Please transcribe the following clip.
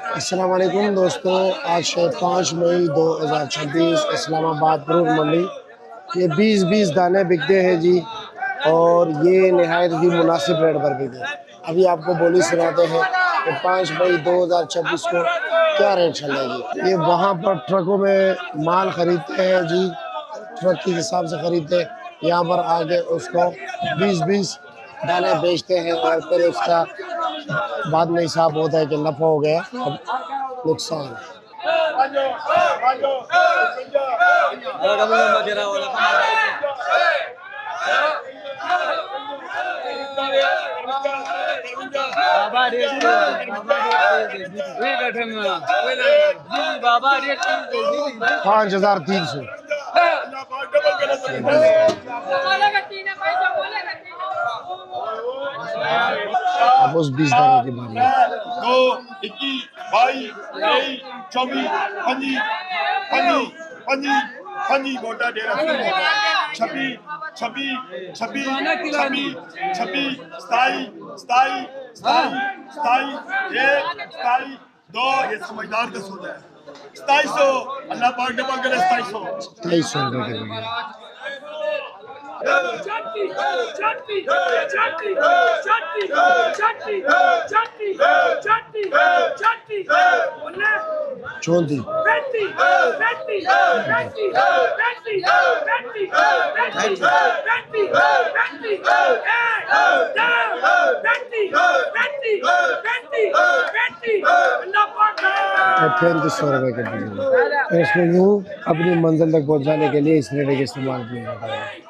अस्सलाम वालेकुम दोस्तों, आज है 5 मई 2026। इस्लामाबाद फ्रूट मंडी। ये 20-20 दाने बिकते हैं जी, और ये नहायत ही मुनासिब रेट पर बिकते हैं। अभी आपको बोली सुनाते हैं कि 5 मई 2026 को क्या रेट चल रहा है जी। ये वहाँ पर ट्रकों में माल खरीदते हैं जी, ट्रक के हिसाब से खरीदते हैं। यहाँ पर आके उसको 20-20 दाने बेचते हैं, और फिर उसका बाद में हिसाब होता है कि नफा हो गया, अब नुकसान। बाबा 5,300। अब उस 20 दाने की बारी है। 2 21 22 23 24 25 25 25 25 गोटा डेरा 26 26 26 26 26 27 27 27 27 2 ये समझदार का सौदा है। 2700 अल्लाह पाक ने पाक करे 2700 2,200 रुपये के बगैर। चौंती ₹3,500 के बगैर। इसमें यूँ अपनी मंजिल तक पहुँचाने के लिए इस रेट का इस्तेमाल किया जाता है।